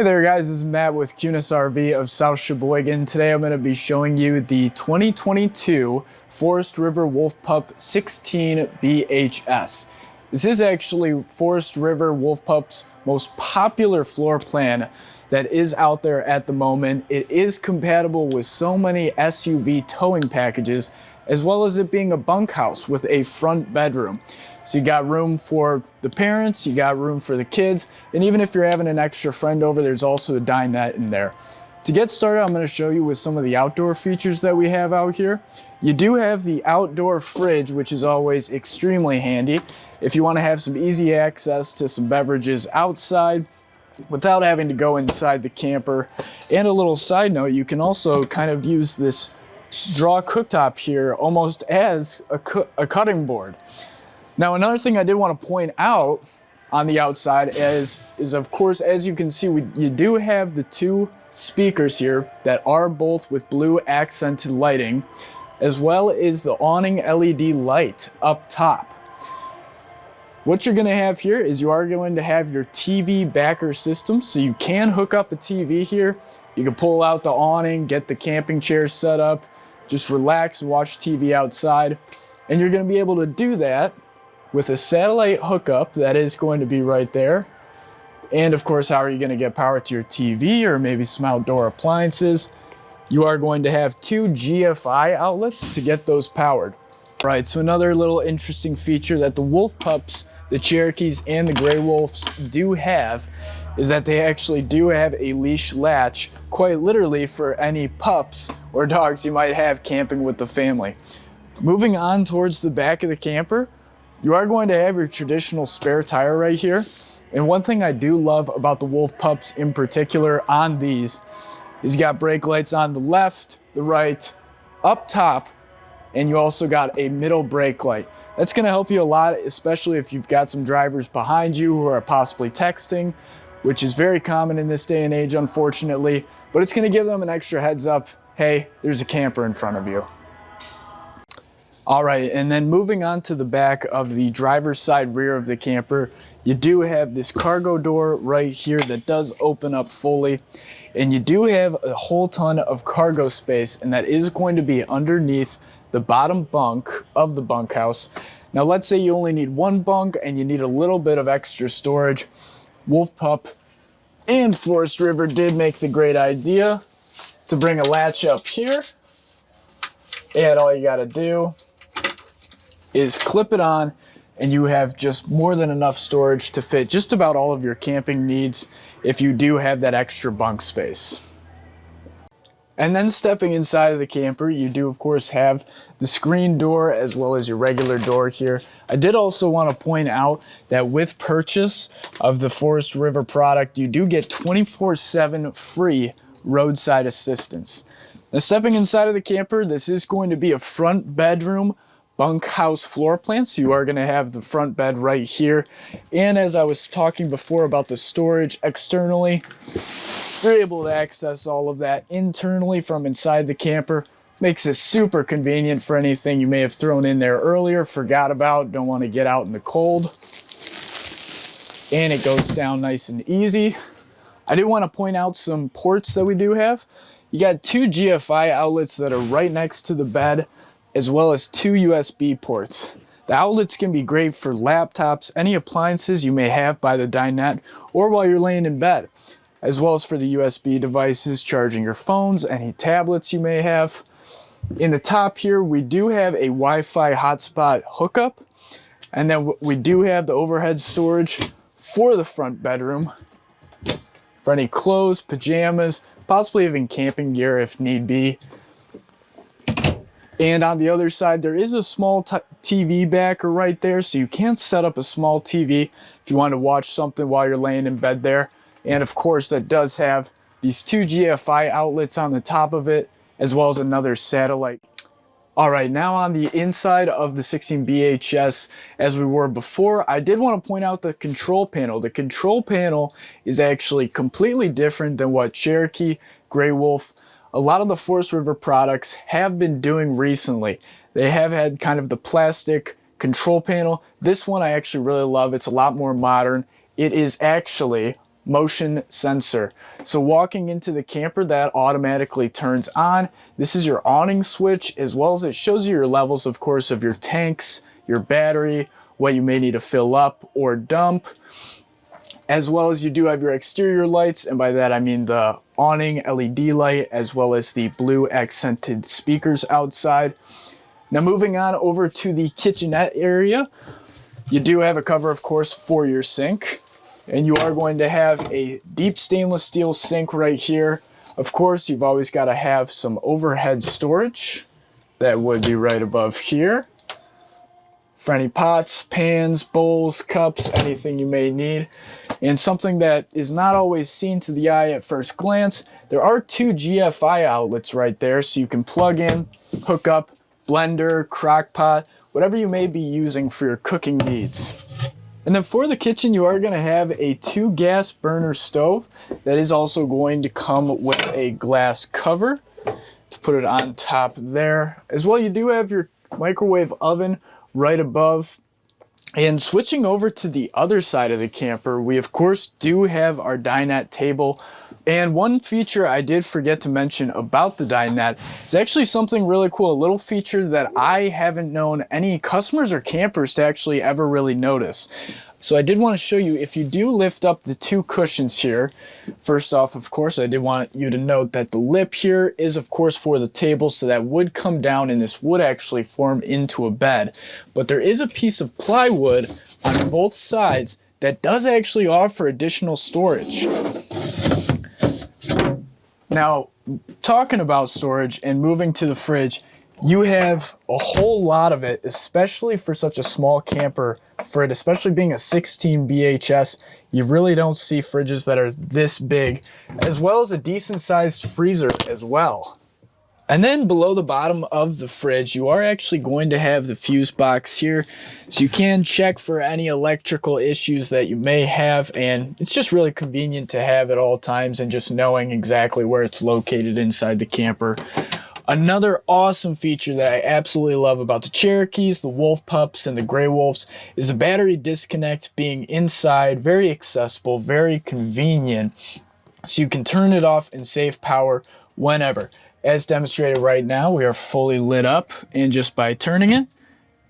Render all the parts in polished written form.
Hey there guys, this is Matt with Kunes RV of South Sheboygan. Today I'm going to be showing you the 2022 Forest River Wolf Pup 16BHS. This is actually Forest River Wolf Pup's most popular floor plan that is out there at the moment. It is compatible with so many SUV towing packages, as well as it being a bunkhouse with a front bedroom. So you got room for the parents, you got room for the kids, and even if you're having an extra friend over, there's also a dinette in there. To get started, I'm going to show you with some of the outdoor features that we have out here. You do have the outdoor fridge, which is always extremely handy if you want to have some easy access to some beverages outside without having to go inside the camper. And a little side note, you can also kind of use this draw cooktop here almost as a cutting board. Now, another thing I did want to point out on the outside is of course, as you can see, you do have the two speakers here that are both with blue accented lighting, as well as the awning LED light up top. What you're going to have here is you are going to have your TV backer system, so you can hook up a TV here. You can pull out the awning, get the camping chair set up, just relax and watch TV outside, and you're going to be able to do that with a satellite hookup that is going to be right there. And of course, how are you going to get power to your TV or maybe some outdoor appliances? You are going to have two GFI outlets to get those powered. Right, so another little interesting feature that the Wolf Pups, the Cherokees and the Gray Wolves do have is that they actually do have a leash latch, quite literally, for any pups or dogs you might have camping with the family. Moving on towards the back of the camper, you are going to have your traditional spare tire right here. And one thing I do love about the Wolf Pups in particular on these is you got brake lights on the left, the right, up top, and you also got a middle brake light. That's going to help you a lot, especially if you've got some drivers behind you who are possibly texting, which is very common in this day and age, unfortunately, but it's going to give them an extra heads up. Hey, there's a camper in front of you. All right, and then moving on to the back of the driver's side rear of the camper, you do have this cargo door right here that does open up fully, and you do have a whole ton of cargo space, and that is going to be underneath the bottom bunk of the bunkhouse. Now, let's say you only need one bunk and you need a little bit of extra storage. Wolf Pup and Forest River did make the great idea to bring a latch up here, and all you got to do is clip it on, and you have just more than enough storage to fit just about all of your camping needs if you do have that extra bunk space. And then stepping inside of the camper, you do of course have the screen door as well as your regular door here. I did also want to point out that with purchase of the Forest River product, you do get 24/7 free roadside assistance. Now, stepping inside of the camper, this is going to be a front bedroom bunkhouse floor plan, so you are going to have the front bed right here. And as I was talking before about the storage externally, you're able to access all of that internally from inside the camper. Makes it super convenient for anything you may have thrown in there earlier, forgot about, don't want to get out in the cold. And it goes down nice and easy. I do want to point out some ports that we do have. You got two GFI outlets that are right next to the bed, as well as two USB ports. The outlets can be great for laptops, any appliances you may have by the dinette, or while you're laying in bed, as well as for the USB devices, charging your phones, any tablets you may have. In the top here, we do have a Wi-Fi hotspot hookup, and then we do have the overhead storage for the front bedroom for any clothes, pajamas, possibly even camping gear if need be. And on the other side, there is a small TV backer right there, so you can set up a small TV if you want to watch something while you're laying in bed there. And of course, that does have these two GFI outlets on the top of it, as well as another satellite. All right, now on the inside of the 16BHS, as we were before, I did want to point out the control panel. The control panel is actually completely different than what Cherokee, Gray Wolf, a lot of the Forest River products have been doing recently. They have had kind of the plastic control panel. This one I actually really love. It's a lot more modern. It is actually motion sensor. So walking into the camper, that automatically turns on. This is your awning switch, as well as it shows you your levels, of course, of your tanks, your battery, what you may need to fill up or dump, as well as you do have your exterior lights, and by that I mean the awning LED light, as well as the blue accented speakers outside. Now moving on over to the kitchenette area, you do have a cover, of course, for your sink, and you are going to have a deep stainless steel sink right here. Of course, you've always got to have some overhead storage. That would be right above here for any pots, pans, bowls, cups, anything you may need. And something that is not always seen to the eye at first glance, there are 2 GFI outlets right there, so you can plug in, hook up, blender, crock pot, whatever you may be using for your cooking needs. And then for the kitchen, you are going to have a 2 gas burner stove that is also going to come with a glass cover to put it on top there. As well, you do have your microwave oven right above. And switching over to the other side of the camper, we of course do have our dinette table. And one feature I did forget to mention about the dinette is actually something really cool, a little feature that I haven't known any customers or campers to actually ever really notice. So I did want to show you, if you do lift up the 2 cushions here, first off, of course, I did want you to note that the lip here is, of course, for the table, so that would come down and this would actually form into a bed. But there is a piece of plywood on both sides that does actually offer additional storage. Now, talking about storage and moving to the fridge, you have a whole lot of it, especially for such a small camper. For it, especially being a 16 BHS, you really don't see fridges that are this big, as well as a decent sized freezer as well. And then below the bottom of the fridge, you are actually going to have the fuse box here, so you can check for any electrical issues that you may have, and it's just really convenient to have at all times and just knowing exactly where it's located inside the camper. Another awesome feature that I absolutely love about the Cherokees, the Wolf Pups, and the Gray Wolves is the battery disconnect being inside, very accessible, very convenient, so you can turn it off and save power whenever. As demonstrated right now, we are fully lit up, and just by turning it,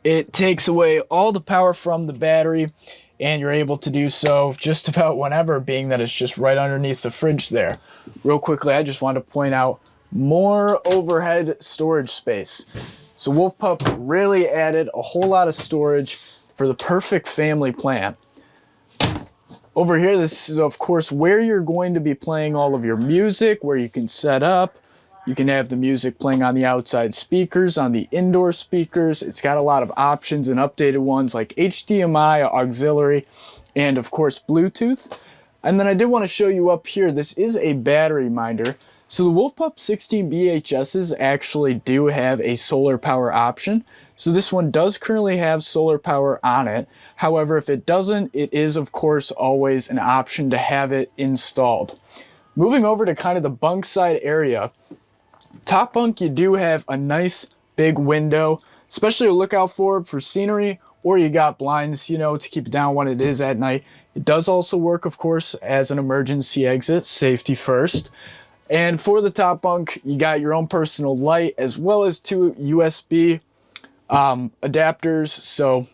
it takes away all the power from the battery, and you're able to do so just about whenever, being that it's just right underneath the fridge there. Real quickly, I just wanted to point out more overhead storage space. So Wolf Pup really added a whole lot of storage for the perfect family plan. Over here, this is of course where you're going to be playing all of your music, where you can set up. You can have the music playing on the outside speakers, on the indoor speakers. It's got a lot of options and updated ones like HDMI, auxiliary, and of course Bluetooth. And then I did want to show you up here, this is a battery minder. So the Wolf Pup 16 BHSs actually do have a solar power option. So this one does currently have solar power on it. However, if it doesn't, it is of course always an option to have it installed. Moving over to kind of the bunk side area, top bunk, you do have a nice big window, especially to look out for scenery, or you got blinds, you know, to keep it down when it is at night. It does also work, of course, as an emergency exit, safety first. And for the top bunk, you got your own personal light, as well as 2 USB adapters, so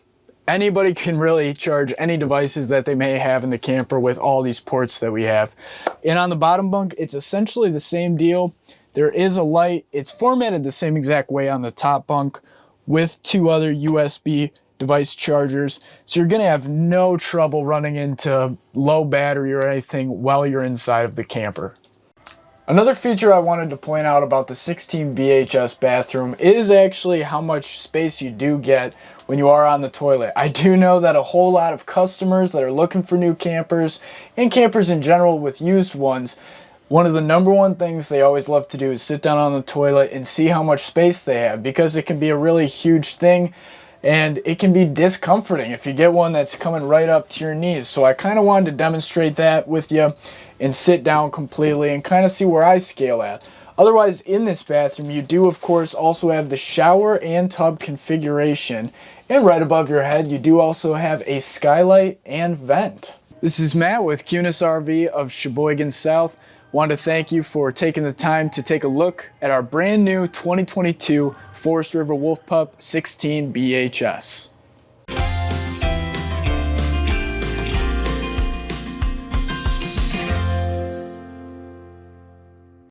anybody can really charge any devices that they may have in the camper with all these ports that we have. And on the bottom bunk, it's essentially the same deal. There is a light. It's formatted the same exact way on the top bunk with 2 other USB device chargers. So you're going to have no trouble running into low battery or anything while you're inside of the camper. Another feature I wanted to point out about the 16 BHS bathroom is actually how much space you do get when you are on the toilet. I do know that a whole lot of customers that are looking for new campers, and campers in general with used ones, one of the number one things they always love to do is sit down on the toilet and see how much space they have, because it can be a really huge thing and it can be discomforting if you get one that's coming right up to your knees. So I kind of wanted to demonstrate that with you and sit down completely and kind of see where I scale at. Otherwise, in this bathroom, you do of course also have the shower and tub configuration, and right above your head you do also have a skylight and vent. This is Matt with Kunes RV of Sheboygan South. Want to thank you for taking the time to take a look at our brand new 2022 Forest River Wolf Pup 16BHS.